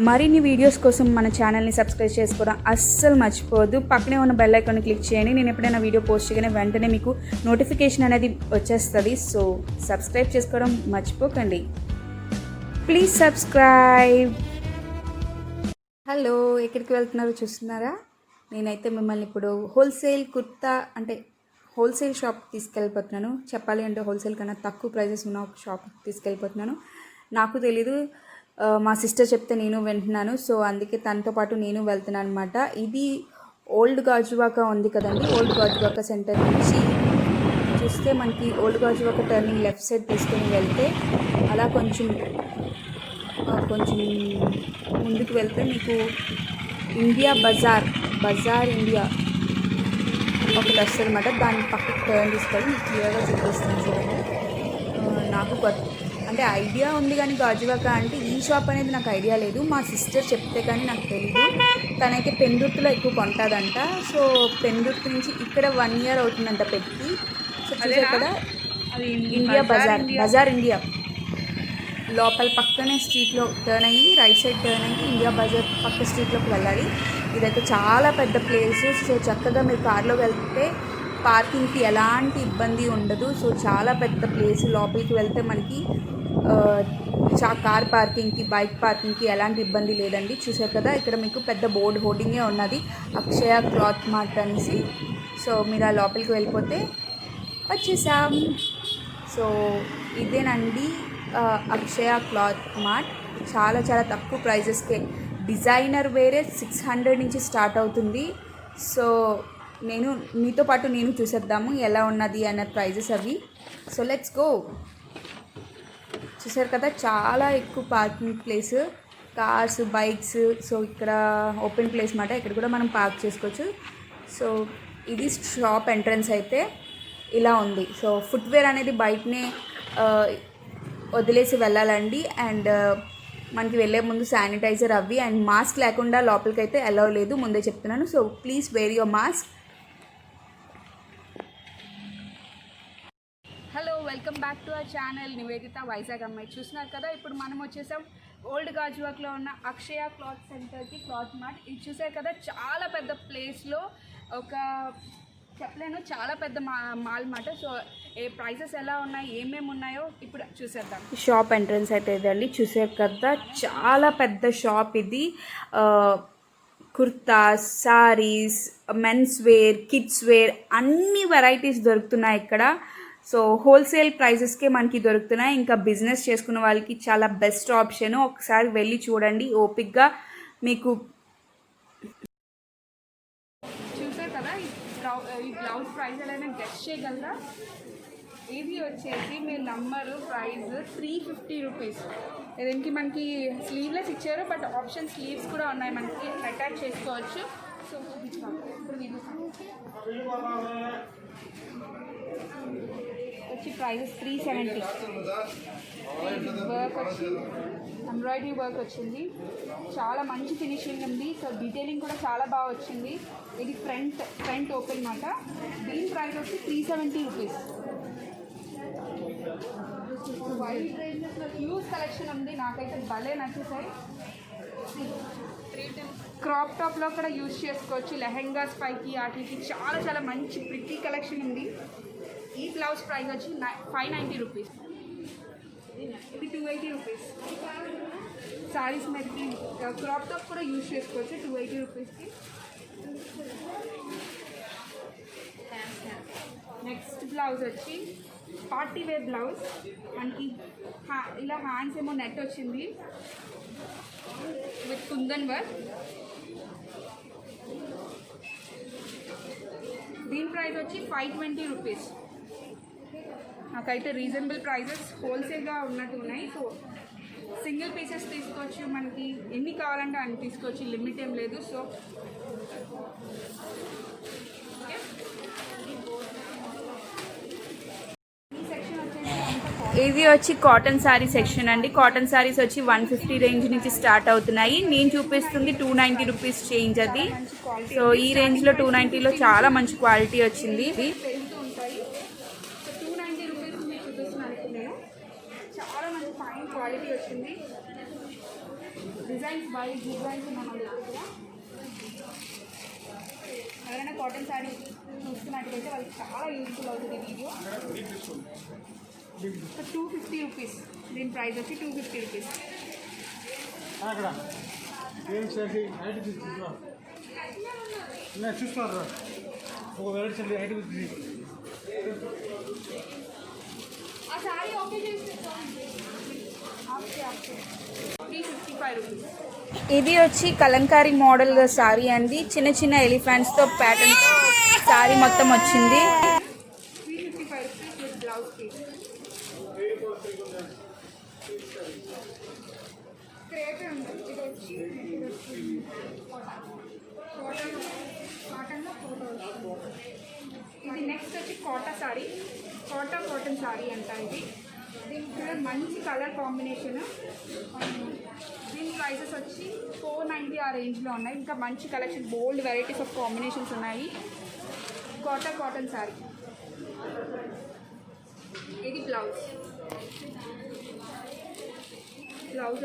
మరిన్ని వీడియోస్ కోసం మన ఛానల్ని సబ్స్క్రైబ్ చేసుకోవడం అస్సలు మర్చిపోవద్దు. పక్కనే ఉన్న బెల్ ఐకాన్ని క్లిక్ చేయండి. నేను ఎప్పుడైనా వీడియో పోస్ట్ చేయగానే వెంటనే మీకు నోటిఫికేషన్ అనేది వచ్చేస్తుంది. సో సబ్స్క్రైబ్ చేసుకోవడం మర్చిపోకండి. Please subscribe. హలో, ఎక్కడికి వెళ్తున్నారో చూస్తున్నారా? నేనైతే మిమ్మల్ని ఇప్పుడు హోల్సేల్ కుర్తా అంటే హోల్సేల్ షాప్ తీసుకెళ్ళిపోతున్నాను. చెప్పాలి అంటే హోల్సేల్ కన్నా తక్కువ ప్రైజెస్ ఉన్న ఒక షాప్ తీసుకెళ్ళిపోతున్నాను. నాకు తెలీదు, మా సిస్టర్ చెప్తే నేను వింటున్నాను. సో అందుకే తనతో పాటు నేను వెళ్తున్నాను అనమాట. ఇది ఓల్డ్ గాజువాక ఉంది కదండి, ఓల్డ్ గాజువాక సెంటర్ నుంచి చూస్తే మనకి old Gajuwaka turning left side తీసుకొని వెళ్తే అలా కొంచెం ముందుకు వెళ్తే మీకు ఇండియా బజార్ ఇండియా ఒకటి వస్తుంది అనమాట. దాని పక్కకి టర్న్ తీసుకొని మీకు క్లియర్గా చూపిస్తాను చూడండి. నాకు అంటే ఐడియా ఉంది కానీ గాజువాక అంటే ఈ షాప్ అనేది నాకు ఐడియా లేదు. మా సిస్టర్ చెప్తే కానీ నాకు తెలీదు. తనైతే పెందుర్తిలో ఎక్కువ కొంటుందంట. సో పెందుర్తి నుంచి ఇక్కడ 1 year అవుతుందంట పెట్టి. సో చూసారు కదా, ఇండియా బజార్ ఇండియా లోపల పక్కనే స్ట్రీట్లో టర్న్ అయ్యి రైట్ సైడ్ టర్న్ అయ్యి ఇండియా బజార్ పక్క స్ట్రీట్లోకి వెళ్ళాలి. ఇదైతే చాలా పెద్ద ప్లేస్. సో చక్కగా మీరు కార్లో వెళ్తే పార్కింగ్కి ఎలాంటి ఇబ్బంది ఉండదు. సో చాలా పెద్ద ప్లేస్. లోపలికి వెళ్తే మనకి కార్ పార్కింగ్కి బైక్ పార్కింగ్కి ఎలాంటి ఇబ్బంది లేదండి. చూసారు కదా, ఇక్కడ మీకు పెద్ద బోర్డు హోర్డింగే ఉన్నది, అక్షయ క్లాత్ మార్ట్ అనేసి. సో మీరు ఆ లోపలికి వెళ్ళిపోతే వచ్చేసాం. సో ఇదేనండి అక్షయ క్లాత్ మార్ట్. చాలా చాలా తక్కువ ప్రైజెస్కే డిజైనర్ వేరే 600 నుంచి స్టార్ట్ అవుతుంది. సో మీతో పాటు నేను చూసేద్దాము ఎలా ఉన్నది అన్న ప్రైజెస్ అవి. So let's go. చూసారు కదా, చాలా ఎక్కువ parking place, cars bikes. So ఇక్కడ ఓపెన్ ప్లేస్ మాట, ఇక్కడ కూడా మనం పార్క్ చేసుకోవచ్చు. సో ఇది షాప్ ఎంట్రన్స్ అయితే ఇలా ఉంది. సో ఫుట్వేర్ అనేది బయటనే వదిలేసి వెళ్ళాలండి. అండ్ మనకి వెళ్ళే ముందు శానిటైజర్ అవి అండ్ మాస్క్ లేకుండా లోపలికి అయితే అలౌ లేదు, ముందే చెప్తున్నాను. So please wear your mask. Hello, welcome back to our channel Nivedita Vizag అమ్మాయి. చూస్తున్నారు కదా, ఇప్పుడు మనం వచ్చేసాం ఓల్డ్ గాజువాక్లో ఉన్న అక్షయ క్లాత్ సెంటర్కి, క్లాత్ మార్ట్. ఇది చూసారు కదా, చాలా పెద్ద ప్లేస్లో ఒక చెప్పలేను, చాలా పెద్ద మాల్ మాట. సో ప్రైజెస్ ఎలా ఉన్నాయి, ఏమేమి ఉన్నాయో ఇప్పుడు చూసేద్దాం. షాప్ ఎంట్రన్స్ అయితే ఇదండి. చూసారు కదా, చాలా పెద్ద షాప్ ఇది. Kurtas, saris, men's wear, kids wear అన్ని వెరైటీస్ దొరుకుతున్నాయి ఇక్కడ. సో హోల్సేల్ ప్రైజెస్కే మనకి దొరుకుతున్నాయి. ఇంకా బిజినెస్ చేసుకున్న వాళ్ళకి చాలా బెస్ట్ ఆప్షన్. ఒకసారి వెళ్ళి చూడండి ఓపిక్గా. మీకు చూసారు కదా, ఈ బ్లౌజ్ ప్రైస్ ఎలా గెస్ట్ చేయగలరా? ఇది వచ్చేసి మీరు నంబరు ప్రైస్ 350 రూపీస్. దీనికి మనకి స్లీవ్లెస్ ఇచ్చారు, బట్ ఆప్షన్ స్లీవ్స్ కూడా ఉన్నాయి, మనకి అటాచ్ చేసుకోవచ్చు. సో ఇప్పుడు వచ్చి ప్రైజెస్ 370. వర్క్ వచ్చి ఎంబ్రాయిడరీ వర్క్ వచ్చింది, చాలా మంచి ఫినిషింగ్ ఉంది. సో డీటెయిలింగ్ కూడా చాలా బాగా వచ్చింది. ఇది ఫ్రంట్ ఓపెన్ మాట. దీని ప్రైస్ వచ్చి 370 రూపీస్. వైట్ రేంజెస్లో హ్యూజ్ కలెక్షన్ ఉంది, నాకైతే భలే నచ్చేసాయి. క్రాప్ టాప్లో కూడా యూజ్ చేసుకోవచ్చు, లెహెంగాస్ పైకి వాటికి చాలా చాలా మంచి ప్రిటీ కలెక్షన్ ఉంది. ఈ బ్లౌజ్ ప్రైస్ వచ్చి 590 రూపీస్. ఇది 280 రూపీస్. సారీస్ మీదకి క్రాప్ టాప్ కూడా యూజ్ చేసుకోవచ్చు 280 రూపీస్కి. నెక్స్ట్ బ్లౌజ్ వచ్చి పార్టీ వేర్ బ్లౌజ్. మనకి ఇలా హ్యాండ్స్ ఏమో నెట్ వచ్చింది విత్ కుందన్ వర్క్. దీని ప్రైస్ వచ్చి 520 రూపీస్. నాకైతే రీజనబుల్ ప్రైజెస్ హోల్సేల్గా ఉన్నట్టు ఉన్నాయి. సో సింగిల్ పీసెస్ తీసుకోవచ్చు, మనకి ఎన్ని కావాలంటే అన్ని తీసుకోవచ్చు, లిమిట్ ఏం లేదు. సో ఇది వచ్చి కాటన్ శారీ సెక్షన్ అండి. కాటన్ శారీస్ వచ్చి 150 రేంజ్ నుంచి స్టార్ట్ అవుతున్నాయి. నేను చూపిస్తుంది 290 రూపీస్ చేంజ్ అది. సో ఈ రేంజ్లో 290లో చాలా మంచి క్వాలిటీ వచ్చింది. చాలా మంచి ఫైన్ క్వాలిటీ వచ్చింది. డిజైన్స్ బై డిజైన్స్ ఉన్నాయి మన దగ్గర. ఎవరైనా కాటన్ శారీ చూస్తున్నట్టయితే వాళ్ళకి చాలా యూస్ఫుల్ అవుతుంది వీడియో. 250 రూపీస్. దీని ప్రైస్ వచ్చి 250 రూపీస్. చూస్తున్నారు ఒక వెరైటీ ఐటీ ఆ శారీ ఓకే చేసి 355 రూపీస్. ఇది వచ్చి కలంకారీ మోడల్ శారీ అండి. చిన్న చిన్న ఎలిఫెంట్స్తో ప్యాటర్న్తో శారీ మొత్తం వచ్చింది. 355 rupees with blouse piece. Crepe ఉంది. ఇది వచ్చి కాటన్లో ఫోటో వస్తుంది. ఇది నెక్స్ట్ వచ్చి కోటా శారీ. కాటన్ శారీ అంట ఇది. దీనికి కూడా మంచి కలర్ కాంబినేషన్. దీని ప్రైసెస్ వచ్చి 490 ఆ రేంజ్లో ఉన్నాయి. ఇంకా మంచి collection, bold varieties of combinations ఉన్నాయి. కాటన్ శారీ. ఇది బ్లౌజ్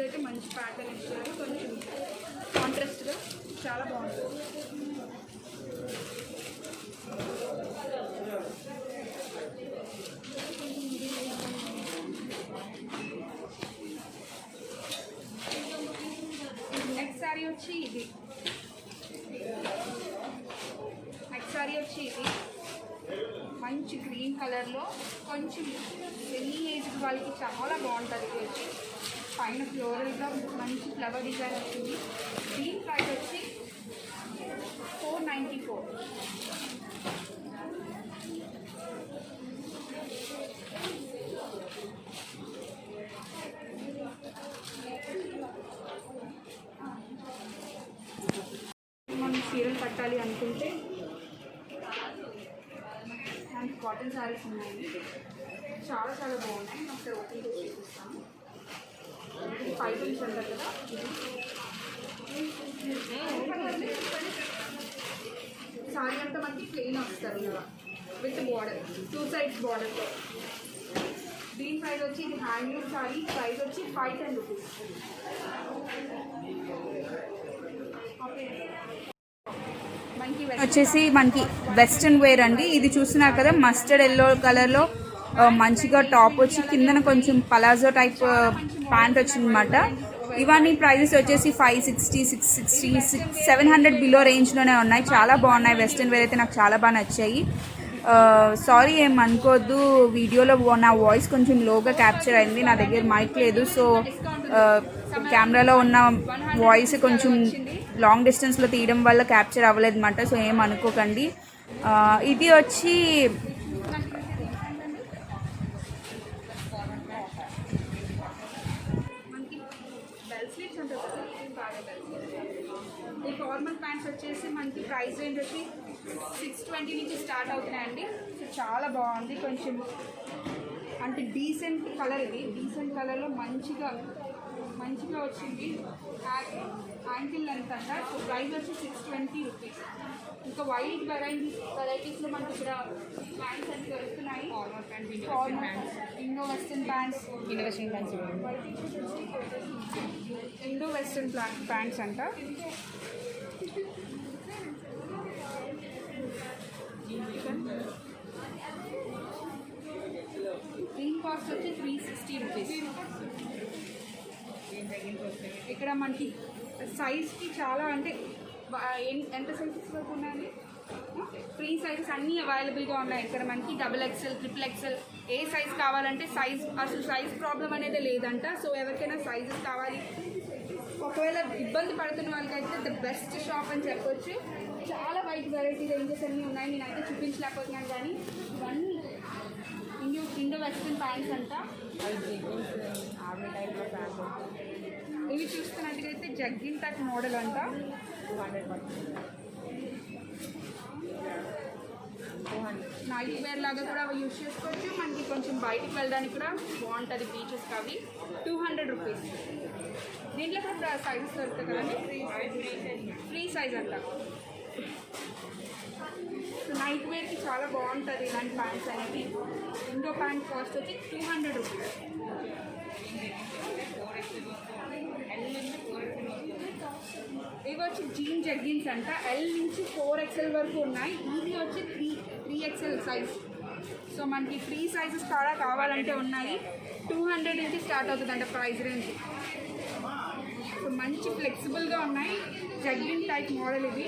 అయితే మంచి ప్యాటర్న్ ఇచ్చారు. కొంచెం కాంట్రాస్ట్గా చాలా బాగుంటుంది. నెక్స్ట్ శారీ వచ్చి ఇది. మంచి గ్రీన్ కలర్లో కొంచెం ఎనీ ఏజ్ వాళ్ళకి చాలా బాగుంటుంది. ఇది వచ్చి పైన ఫ్లోరల్గా మంచి ఫ్లవర్ డిజైన్ వచ్చింది. దీని ప్రైస్ వచ్చి 494. మనం చీరలు కట్టాలి అనుకుంటే మనకి కాటన్ శారీస్ ఉన్నాయి. చాలా బాగున్నాయి. ఒకసారి ఓపెన్ చేసి చూపిస్తాను. ఇది 5 ఇంచ్ అంటారు కదా. శారీ అంతా మనకి ప్లెయిన్ వస్తారు ఇలా విత్ బార్డర్, 2 sides బార్డర్తో. దీని ప్రైస్ వచ్చి ఇది హ్యాండ్లూమ్ శారీ. ప్రైస్ వచ్చి 510 రూపీస్. వచ్చేసి మనకి వెస్ట్రన్ వేర్ అండి. ఇది చూస్తున్నారు కదా, మస్టర్డ్ ఎల్లో కలర్లో మంచిగా టాప్ వచ్చి కిందన కొంచెం పలాజో టైప్ ప్యాంట్ వచ్చిందన్నమాట. ఇవన్నీ ప్రైజెస్ వచ్చేసి 560, 660, 700 బిలో రేంజ్లోనే ఉన్నాయి. చాలా బాగున్నాయి. వెస్ట్రన్ వేర్ అయితే నాకు చాలా బాగా నచ్చాయి. సారీ ఏం అనుకోవద్దు, వీడియోలో నా వాయిస్ కొంచెం లోగా క్యాప్చర్ అయింది. నా దగ్గర మైక్ లేదు, సో కెమెరాలో ఉన్న వాయిస్ కొంచెం లాంగ్ డిస్టెన్స్లో తీయడం వల్ల క్యాప్చర్ అవ్వలేదు అనమాట. సో ఏం అనుకోకండి. ఇది వచ్చి ఈ ఫార్మల్ ప్యాంట్స్ వచ్చేసి మనకి ప్రైస్ రేంజ్ వచ్చి 620 నుంచి స్టార్ట్ అవుతున్నాయండి. సో చాలా బాగుంది. కొంచెం అంటే డీసెంట్ కలర్. ఇది డీసెంట్ కలర్లో మంచిగా వచ్చింది. యాంకిల్ లెంత్ అంట. సో ప్రైస్ వచ్చి 620 రూపీస్. ఇంకా వైట్ వెరైటీస్లో మనకి ఇక్కడ ప్యాంట్స్ అన్ని దొరుకుతున్నాయి. ఇండో వెస్ట్రన్ ప్యాంట్స్ అంట. దీని కాస్ట్ వచ్చి 360 రూపీస్. ఇక్కడ మనకి సైజ్కి చాలా అంటే ఎంత సైజెస్ వరకు ఉన్నాయండి? ఫ్రీ సైజెస్ అన్నీ అవైలబుల్గా ఉన్నాయి ఇక్కడ మనకి. XXL, XXL ఏ సైజ్ కావాలంటే అసలు సైజ్ ప్రాబ్లం అనేది లేదంట. సో ఎవరికైనా సైజెస్ కావాలి, ఒకవేళ ఇబ్బంది పడుతున్న వాళ్ళకైతే ద బెస్ట్ షాప్ అని చెప్పొచ్చు. చాలా వైట్ వెరైటీ రేంజెస్ అన్నీ ఉన్నాయి. నేనైతే చూపించలేకపోతున్నాను, కానీ ఇవన్నీ ఇండో వెస్ట్రన్ ప్యాంట్స్ అంట. ఇవి చూస్తున్నట్టుగైతే జగ్గిన్ టైప్ మోడల్ అంట. నైట్ వేర్ లాగా కూడా అవి యూజ్ చేసుకోవచ్చు. మనకి కొంచెం బయటికి వెళ్ళడానికి కూడా బాగుంటుంది, బీచెస్కి. అవి 200 రూపీస్. దీంట్లో కూడా సైజెస్ దొరుకుతాయి కదండి. ఫ్రీ సైజ్ అంట. సో నైట్ వేర్కి చాలా బాగుంటుంది ఇలాంటి ప్యాంట్స్ అనేవి. ఇండో ప్యాంట్ కాస్ట్ వచ్చి 200 రూపీస్. ఇవి వచ్చి జీన్ జగ్గిన్స్ అంట. ఎల్ నుంచి 4XL వరకు ఉన్నాయి. ఇది వచ్చి 3XL సైజ్. సో మనకి 3 సైజెస్ కూడా కావాలంటే ఉన్నాయి. 200 నుంచి స్టార్ట్ అవుతుందంట ప్రైస్ రేంజ్. సో మంచి ఫ్లెక్సిబుల్గా ఉన్నాయి. జగ్గిన్ టైప్ మోడల్ ఇది.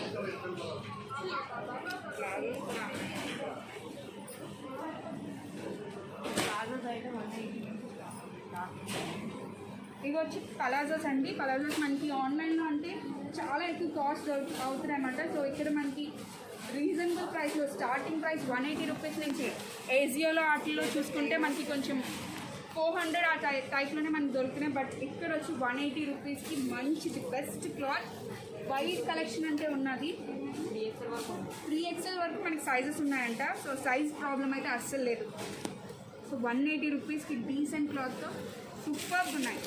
ఇవి వచ్చి పలాజోస్ అండి. పలాజోస్ మనకి ఆన్లైన్లో అంటే చాలా ఎక్కువ కాస్ట్ అవుతున్నాయి అన్నమాట. సో ఇక్కడ మనకి రీజనబుల్ ప్రైస్లో స్టార్టింగ్ ప్రైస్ 180 రూపీస్ నుంచి, ఏజియోలో వాటిల్లో చూసుకుంటే మనకి కొంచెం 400 ఆ టైప్లోనే మనకి దొరుకుతున్నాయి. బట్ ఇక్కడ వచ్చి 180 రూపీస్కి మంచిది బెస్ట్ క్లాత్. వైట్ కలెక్షన్ అంటే ఉన్నది. 3XL వరకు మనకి సైజెస్ ఉన్నాయంట. సో సైజ్ ప్రాబ్లం అయితే అస్సలు లేదు. సో 180 రూపీస్కి డీసెంట్ క్లాత్తో సూపర్ ఉన్నాయి.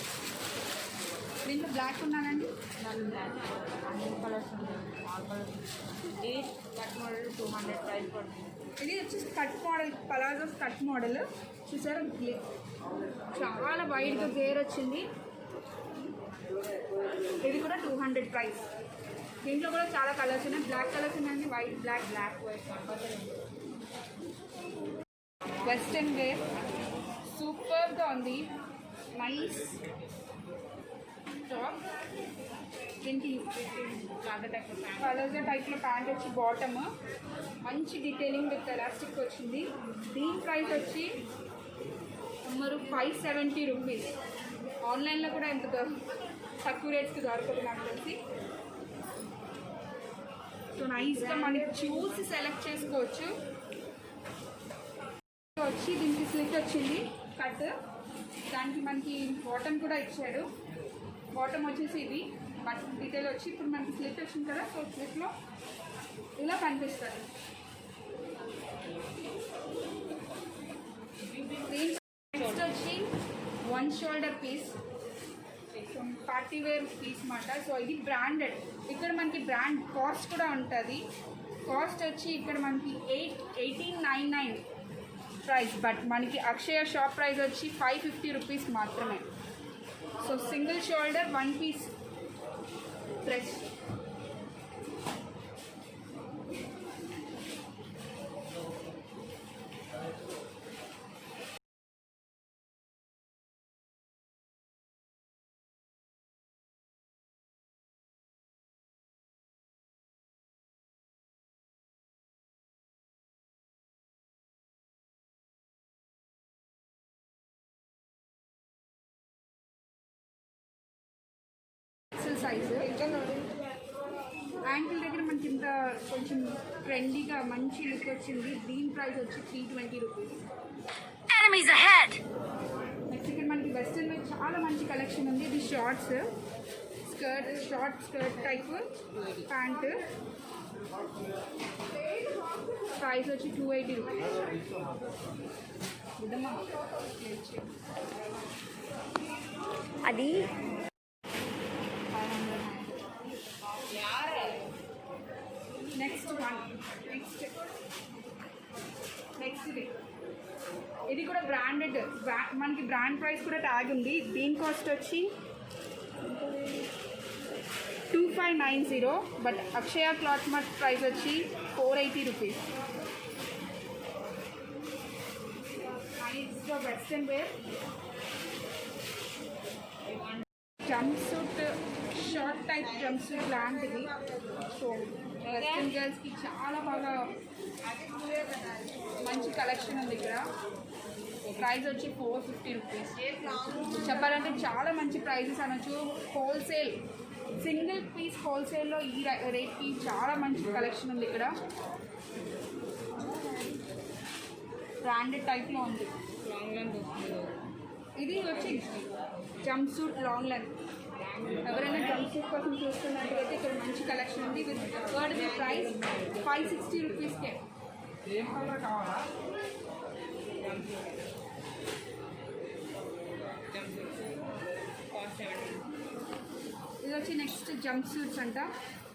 దీంట్లో బ్లాక్ ఉన్నానండి. ఇది వచ్చి cut model, palazzo cut model చూసారా, చాలా వైడ్గా గేర్ వచ్చింది. ఇది కూడా 200 ప్రైస్. దీంట్లో కూడా చాలా కలర్స్ ఉన్నాయి. బ్లాక్ కలర్స్ ఉన్నాయండి, white, black, white. Western wear సూపర్గా ఉంది. Nice top. దీనికి పలాజో టైప్లో ప్యాంట్ వచ్చి బాటమ్ మంచి డీటెయిలింగ్ విత్ ఎలాస్టిక్ వచ్చింది. దీని ప్రైస్ వచ్చి మరి 570 రూపీస్. ఆన్లైన్లో కూడా ఎంత తక్కువ రేట్స్కి దొరకదు నాకు తెలిసి. సో నైస్గా మనకి చూసి సెలెక్ట్ చేసుకోవచ్చు. వచ్చి దీనికి స్లిట్ వచ్చింది కట్. దానికి మనకి బాటమ్ కూడా ఇచ్చాడు. బాటమ్ వచ్చేసి ఇది బటన్ డీటెయిల్ వచ్చి ఇప్పుడు మనకి స్లిట్ వచ్చింది కదా. సో స్లిట్లో ఇలా కనిపిస్తుంది. నెక్స్ట్ వచ్చి 1 shoulder piece, party wear piece మాట. సో ఇది బ్రాండెడ్. ఇక్కడ మనకి బ్రాండ్ కాస్ట్ కూడా ఉంటుంది. కాస్ట్ వచ్చి ఇక్కడ మనకి 1899 ప్రైస్. బట్ మనకి అక్షయ షాప్ ప్రైస్ వచ్చి 550 రూపీస్ మాత్రమే. So single shoulder 1 piece dress. Size ankle దగ్గర మనకి ఇంత కొంచెం ట్రెండీగా మంచి లుక్ వచ్చింది. దీని ప్రైస్ వచ్చి 320 రూపీస్. నెక్స్ట్ ఇక్కడ మనకి వెస్టర్న్ వేర్ చాలా మంచి కలెక్షన్ ఉంది. ఇది short skirt type pant. Price వచ్చి 280 రూపీస్. అది నెక్స్ట్ ఇది కూడా బ్రాండెడ్. మనకి బ్రాండ్ ప్రైస్ కూడా ట్యాగ్ ఉంది. దీని కాస్ట్ వచ్చి 2590. But Akshaya cloth mart price వచ్చి 480 rupees. Next western wear jump suit, short type jump suit లాంటిది. సో వెస్టర్న్ గర్ల్స్కి చాలా బాగా మంచి కలెక్షన్ ఉంది ఇక్కడ. ప్రైస్ వచ్చి 450 రూపీస్. చెప్పాలంటే చాలా మంచి ప్రైజెస్ అనొచ్చు. హోల్సేల్ సింగిల్ పీస్ హోల్సేల్లో ఈ రేట్కి చాలా మంచి కలెక్షన్ ఉంది ఇక్కడ. బ్రాండెడ్ టైప్లో ఉంది. లాంగ్ లెంత్ ఇది వచ్చి జంప్ సూట్ లాంగ్ లెంత్. ఎవరైనా జంప్ సూట్ కోసం చూస్తున్నట్టయితే ఇక్కడ మంచి కలెక్షన్ ఉంది. విత్ వర్డ్ ప్రైస్ 560 రూపీస్కే. ఇది వచ్చి నెక్స్ట్ జంప్ సూట్స్ అంట.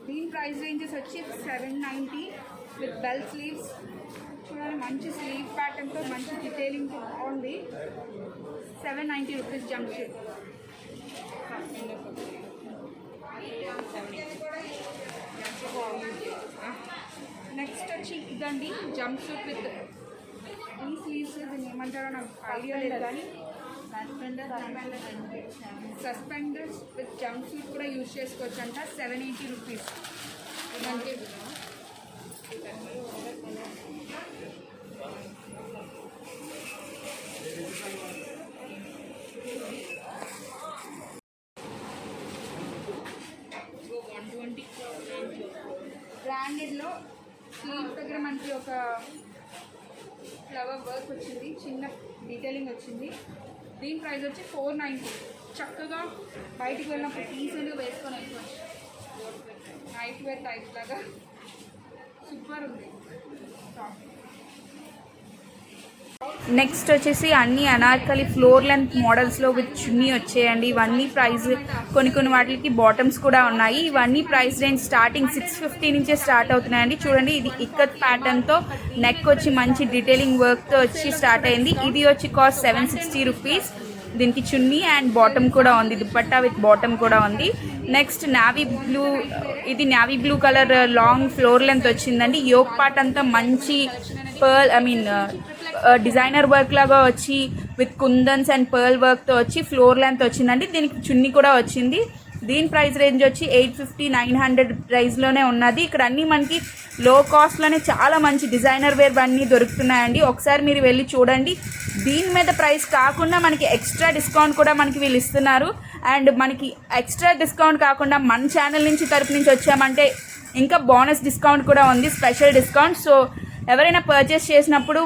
దీని ప్రైస్ రేంజెస్ వచ్చి 790 విత్ బెల్ స్లీవ్స్. చూడండి మంచి స్లీవ్ ప్యాటర్న్తో మంచి డీటెయిలింగ్ బాగుంది. 790 రూపీస్ జంప్ సూట్. నెక్స్ట్ వచ్చి ఇదండి జంప్ సూట్ విత్ ఈ స్లీవ్స్, దీన్ని ఏమంటారో నాకు ఐడియా లేదు కానీ సస్పెండర్స్ విత్ జంప్ సూట్ కూడా యూజ్ చేసుకోవచ్చు అంట. 780 రూపీస్. మనకి బ్రాండెడ్లో స్లీవ్స్ దగ్గర మనకి ఒక ఫ్లవర్ వర్క్ వచ్చింది, చిన్న డీటెయిలింగ్ వచ్చింది. దీని ప్రైస్ వచ్చి 490. చక్కగా బయటికి వెళ్ళినప్పుడు ఈజీగా వేసుకొని వెళ్ళిపోవచ్చు. నైట్ వేర్ టైప్ లాగా సూపర్ ఉంది. నెక్స్ట్ వచ్చేసి అన్ని అనార్కలి ఫ్లోర్ లెంత్ మోడల్స్లో విత్ చున్నీ వచ్చేయండి. ఇవన్నీ ప్రైస్ కొన్ని వాటికి బాటమ్స్ కూడా ఉన్నాయి. ఇవన్నీ ప్రైస్ రేంజ్ స్టార్టింగ్ 650 నుంచే స్టార్ట్ అవుతున్నాయండి. చూడండి, ఇది ఇక్కత్ ప్యాటర్న్తో నెక్ వచ్చి మంచి డీటెయిలింగ్ వర్క్తో వచ్చి స్టార్ట్ అయింది. ఇది వచ్చి కాస్ట్ 760 రూపీస్. దీనికి చున్నీ అండ్ బాటమ్ కూడా ఉంది, దుపట్టా విత్ బాటమ్ కూడా ఉంది. నెక్స్ట్ నావీ బ్లూ, ఇది navy blue colour long floor length వచ్చిందండి. యోక్ పార్ట్ అంతా మంచి పర్ల్ డిజైనర్ వర్క్ లాగా వచ్చి విత్ కుందన్స్ అండ్ పర్ల్ వర్క్తో వచ్చి ఫ్లోర్ లెంత్ వచ్చిందండి. దీనికి చున్నీ కూడా వచ్చింది. దీని ప్రైస్ రేంజ్ వచ్చి 850, 900 ప్రైస్లోనే ఉన్నది. ఇక్కడ అన్నీ మనకి లో కాస్ట్లోనే చాలా మంచి డిజైనర్ వేర్ అన్నీ దొరుకుతున్నాయండి. ఒకసారి మీరు వెళ్ళి చూడండి. దీని మీద ప్రైస్ కాకుండా మనకి ఎక్స్ట్రా డిస్కౌంట్ కూడా మనకి వీళ్ళు ఇస్తున్నారు. అండ్ మనకి ఎక్స్ట్రా డిస్కౌంట్ కాకుండా మన ఛానల్ నుంచి తరపు నుంచి వచ్చామంటే ఇంకా బోనస్ డిస్కౌంట్ కూడా ఉంది, స్పెషల్ డిస్కౌంట్. సో ఎవరైనా పర్చేస్ చేసినప్పుడు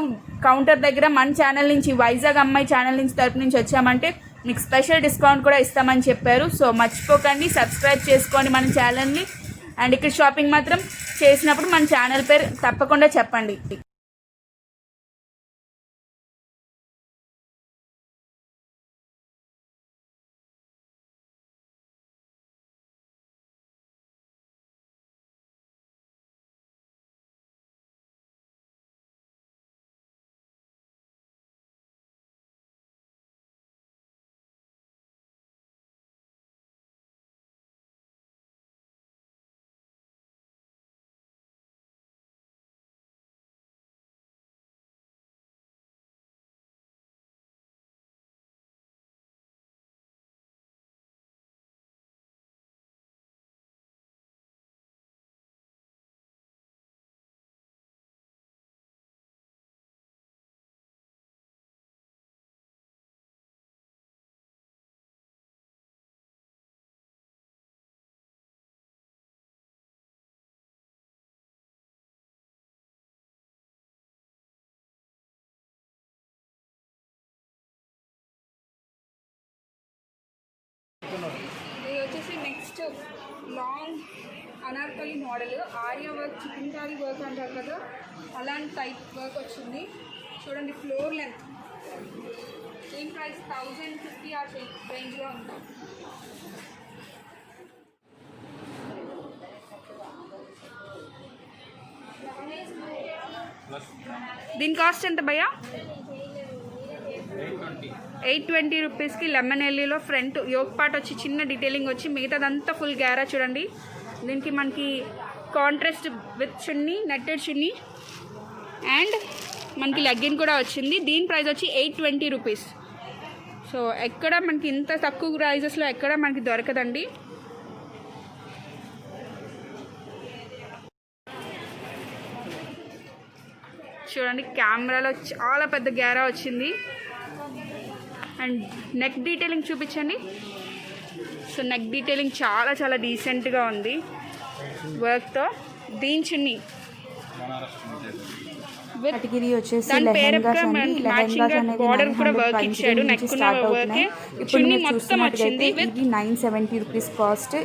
కౌంటర్ దగ్గర మన ఛానల్ నుంచి, వైజాగ్ అమ్మాయి ఛానల్ నుంచి తరపు నుంచి వచ్చామంటే మీకు స్పెషల్ డిస్కౌంట్ కూడా ఇస్తామని చెప్పారు. సో మర్చిపోకండి, సబ్స్క్రైబ్ చేసుకోండి మన ఛానల్ని. అండ్ ఇక్కడ షాపింగ్ మాత్రం చేసినప్పుడు మన ఛానల్ పేరు తప్పకుండా చెప్పండి. ఇది వచ్చేసి నెక్స్ట్ లాంగ్ అనార్కలి మోడల్, ఆర్య వర్క్, చికెన్ కారీ వర్క్ అంటారు కదా, అలాంటి టైప్ వర్క్ వచ్చింది. చూడండి, ఫ్లోర్ లెంత్. దీని ప్రైస్ 1050 ఆ రేంజ్లో ఉంది. దీని కాస్ట్ ఎంత భయ్యా? 820 రూపీస్కి లెమన్ ఎల్లీలో ఫ్రంట్ యోక్ పార్ట్ వచ్చి చిన్న డీటెయిలింగ్ వచ్చి మిగతాదంతా ఫుల్ గ్యారా. చూడండి, దీనికి మనకి contrast with chunni, netted chunni and మనకి లెగ్గిన్ కూడా వచ్చింది. దీని ప్రైస్ వచ్చి 820 రూపీస్. సో ఎక్కడ మనకి ఇంత తక్కువ ప్రైజెస్లో ఎక్కడ మనకి దొరకదండి. చూడండి, కెమెరాలో చాలా పెద్ద గ్యారా వచ్చింది. అండ్ నెక్ డీటెయిలింగ్ చూపించండి. సో నెక్ డీటెయిలింగ్ చాలా చాలా డీసెంట్గా ఉంది వర్క్తో. దీని చున్నీ కేటగిరీ వచ్చేసి లెహెంగాస్ అండి. లెహెంగాస్ అనేది 920 నుంచి స్టార్ట్ అవుతున్నాయి. ఇప్పుడు మీరు చూస్తున్నట్టుగైతే ఇది 970 రూపీస్ కాస్ట్.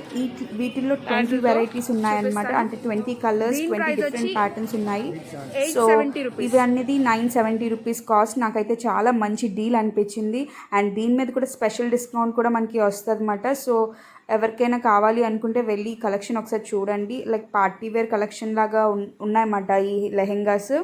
వీటిల్లో 20 వెరైటీస్ ఉన్నాయన్నమాట. అంటే 20 కలర్స్, 20 డిఫరెంట్ ప్యాటర్న్స్ ఉన్నాయి. సో ఇది అనేది 970 రూపీస్ కాస్ట్. నాకైతే చాలా మంచి డీల్ అనిపించింది. అండ్ దీని మీద కూడా స్పెషల్ డిస్కౌంట్ కూడా మనకి వస్తుంది అన్నమాట. సో ఎవరికైనా కావాలి అనుకుంటే వెళ్ళి కలెక్షన్ ఒకసారి చూడండి. లైక్ పార్టీ వేర్ కలెక్షన్ లాగా ఉన్నాయన్నమాట ఈ లెహెంగాస్.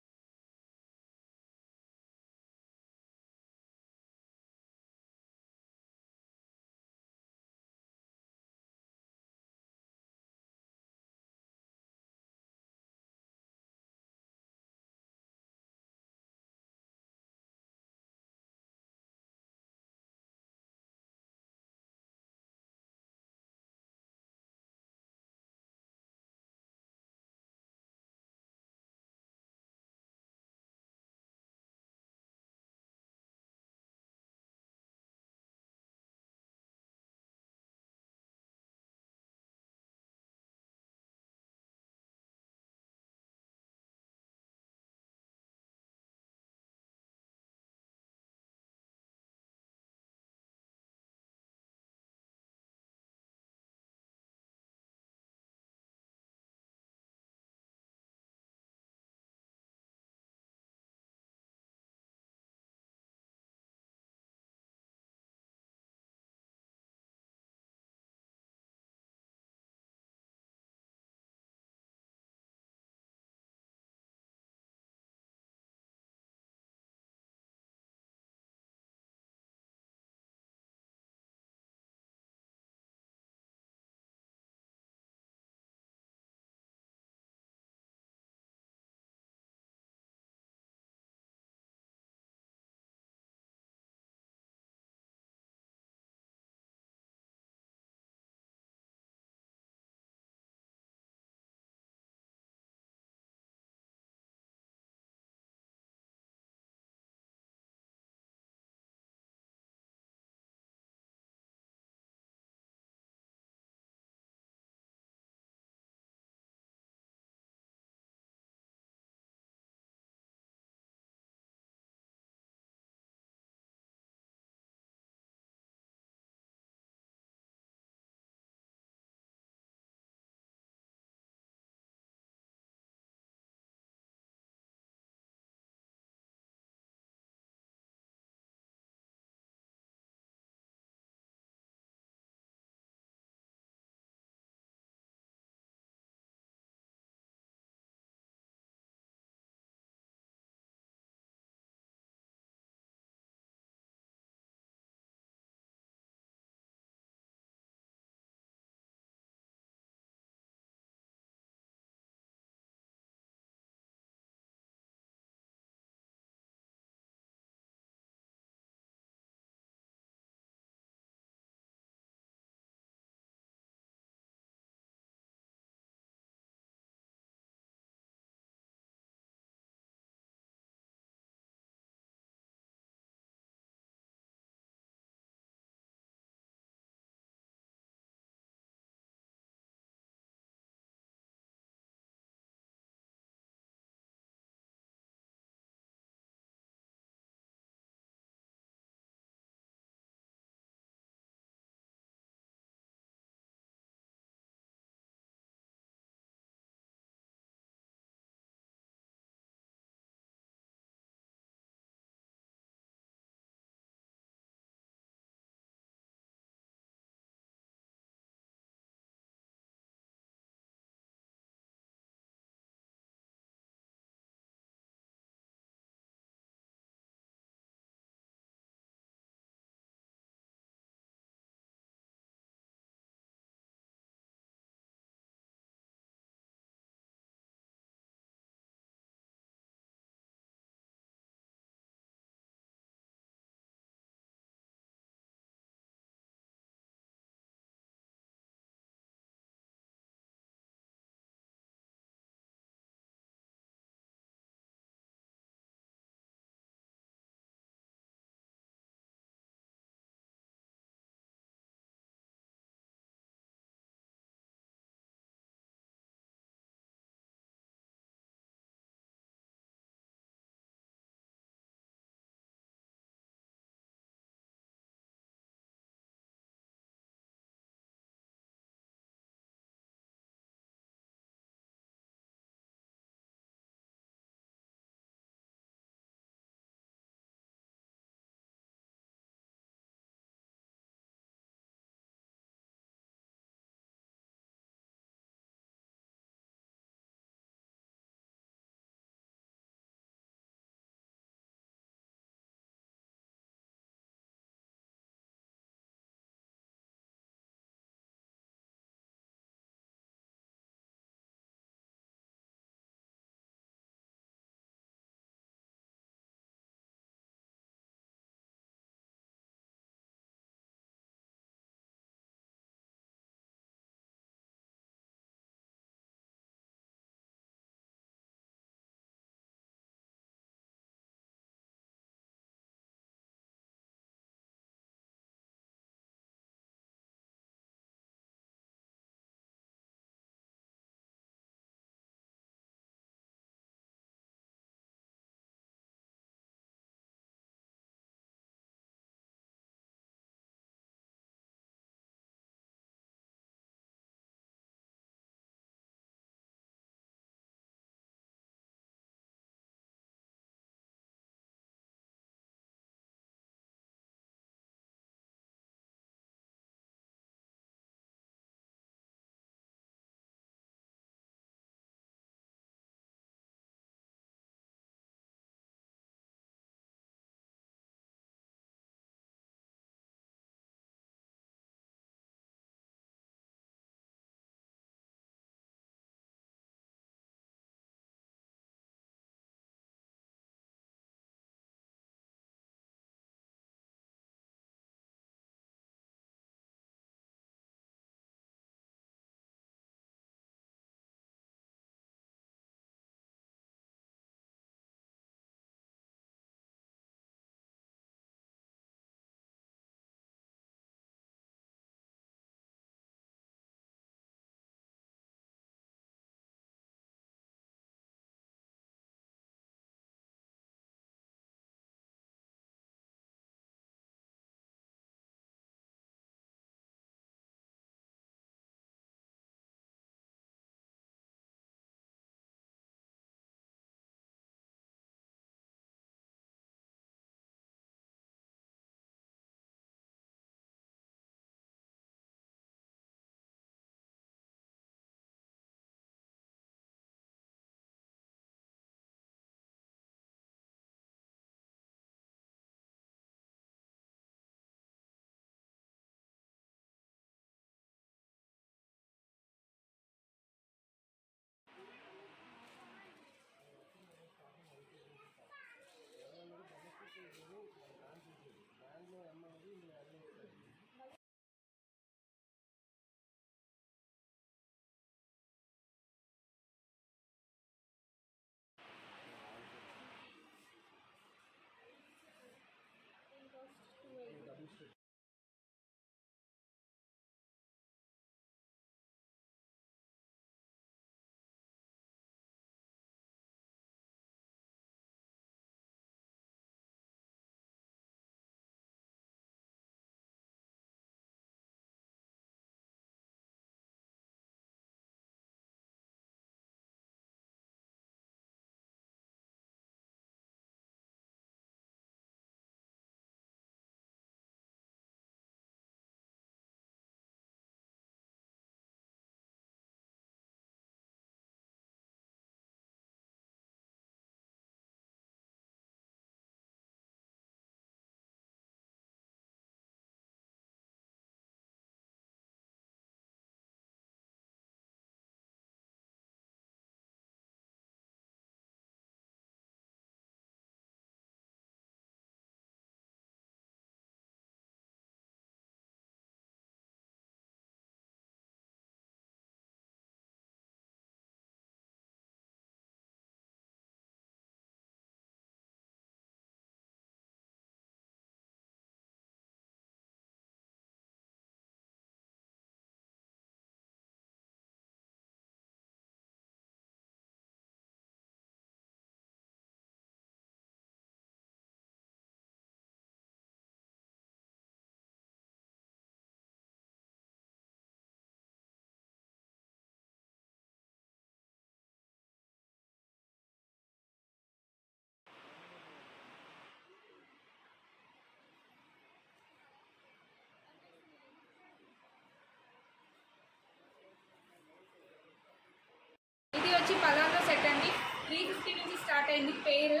ఇది వచ్చి పలాజో సెట్ అండి, 350 నుంచి స్టార్ట్ అయింది పేరు.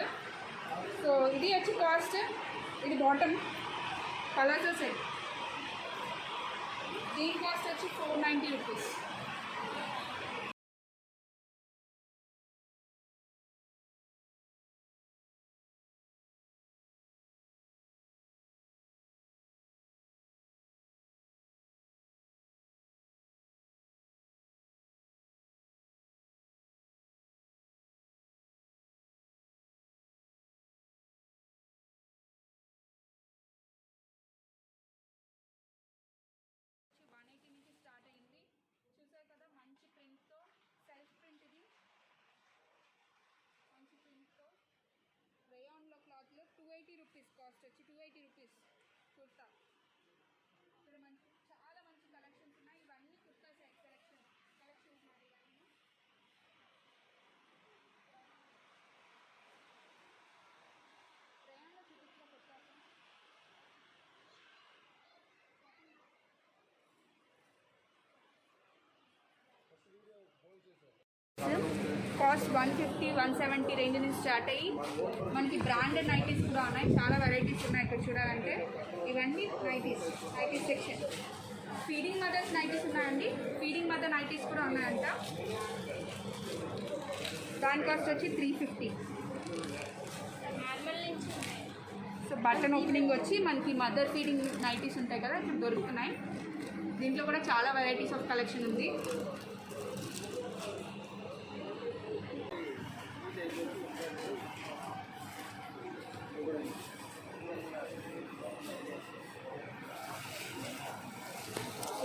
సో ఇది వచ్చి కాస్ట్, ఇది బాటమ్ పలాజో సెట్, దీని కాస్ట్ వచ్చి 490 రూపీస్. రేయాన్లో క్లాత్లో 280 రూపీస్ కాస్ట్ వచ్చి 280 రూపీస్ కుర్తా. ఇక్కడ మంచి చాలా మంచి కలెక్షన్స్ ఉన్నాయి. ఇవన్నీ కుర్తా కలెక్షన్స్ ఉన్నాయి. ఇవన్నీ రేయాన్లో చూపిస్తున్న కుర్తాస్. కాస్ట్ 150, 170 రేంజ్ నుంచి స్టార్ట్ అయ్యి మనకి బ్రాండెడ్ నైటీస్ కూడా ఉన్నాయి. చాలా వెరైటీస్ ఉన్నాయి ఇక్కడ చూడాలంటే. ఇవన్నీ nighties section. Feeding mothers nighties ఉన్నాయండి, ఫీడింగ్ మదర్ నైటీస్ కూడా ఉన్నాయంట. దాని కాస్ట్ వచ్చి 350. సో బటన్ ఓపెనింగ్ వచ్చి మనకి మదర్ ఫీడింగ్ నైటీస్ ఉంటాయి కదా, ఇప్పుడు దొరుకుతున్నాయి. దీంట్లో కూడా చాలా వెరైటీస్ ఆఫ్ కలెక్షన్ ఉంది.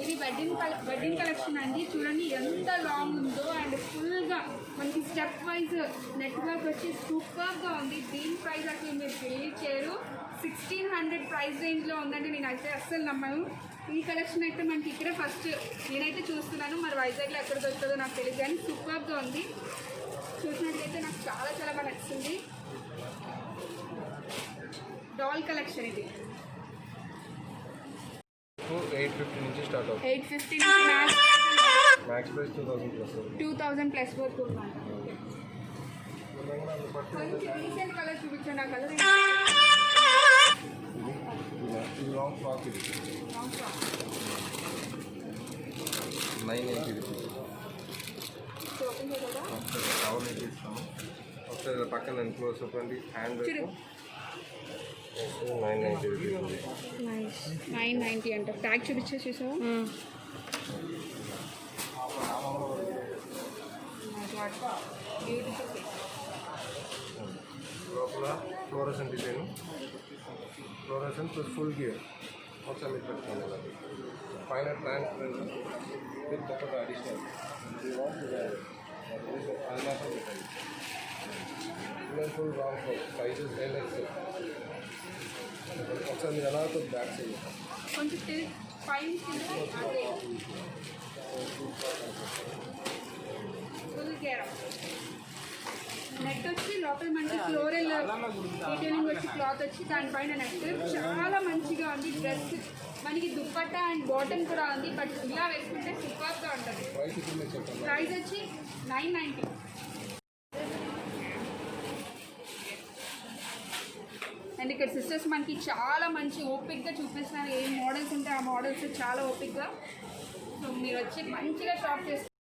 ఇది వెడ్డింగ్ కలెక్షన్ అండి. చూడండి ఎంత లాంగ్ ఉందో అండ్ ఫుల్గా మనకి స్టెప్ వైజ్ నెట్ వర్క్ వచ్చి సూపర్గా ఉంది. దీని ప్రైస్ అసలు మీరు బిలీవ్ చేయరు, 1600 ప్రైస్ రేంజ్లో ఉందండి. నేనైతే అస్సలు నమ్మను. ఈ కలెక్షన్ అయితే మనకి ఇక్కడే ఫస్ట్ నేనైతే చూస్తున్నాను. మరి వైజాగ్లో ఎక్కడ దొరుకుతుందో నాకు తెలియదు, కానీ సూపర్గా ఉంది. చూసినట్లయితే నాకు చాలా చాలా బాగా నచ్చింది. డాల్ కలెక్షన్ ఇది 850 నుంచి స్టార్ట్ అవుతుంది. 850 నుంచి మ్యాక్స్ ప్రైస్ 2000 ప్లస్ వరకు ఉందంట. కొంచెం రీసెంట్ కలర్ చూపించండి. ఆ కలర్ లాంగ్ ఫ్రాక్ ఇది 980 రూపీస్. ఓపెన్ చేయదా? కవర్ నుంచి ఇస్తాము. ఒకసారి పక్కన క్లోజ్ అప్ అండి. Hand 990 rupees. 990 అంట. ట్యాగ్ చూపించే చూసావా? లోపల fluorescent design, fluorescent plus full gear ఒకసారి మీరు పెట్టుకోండి పైన ట్రాన్స్పరెంట్ విత్ ఒకటి అడిషనల్ మాత్రం పెట్టండి full wrong four sizes LX ఒకసారి మీరు ఎలా బ్యాక్ సైడ్ కొంచెం పైన ఫుల్ కేర్ నెట్ వచ్చి లోపల మంచి ఫ్లోరల్ డీటెయిలింగ్ వచ్చి క్లాత్ వచ్చి దానిపైన నెట్ చాలా మంచిగా ఉంది. డ్రెస్ మనకి దుప్పట్టా అండ్ బాటమ్ కూడా ఉంది, బట్ ఇలా వేసుకుంటే సూపర్గా ఉంటుంది. ప్రైస్ వచ్చి 990. అండ్ ఇక్కడ సిస్టర్స్ మనకి చాలా మంచి ఓపిక్గా చూపిస్తున్నారు. ఏ మోడల్స్ ఉంటే ఆ మోడల్స్ చాలా ఓపిక్గా. సో మీరు వచ్చి మంచిగా షాప్ చేసుకోండి.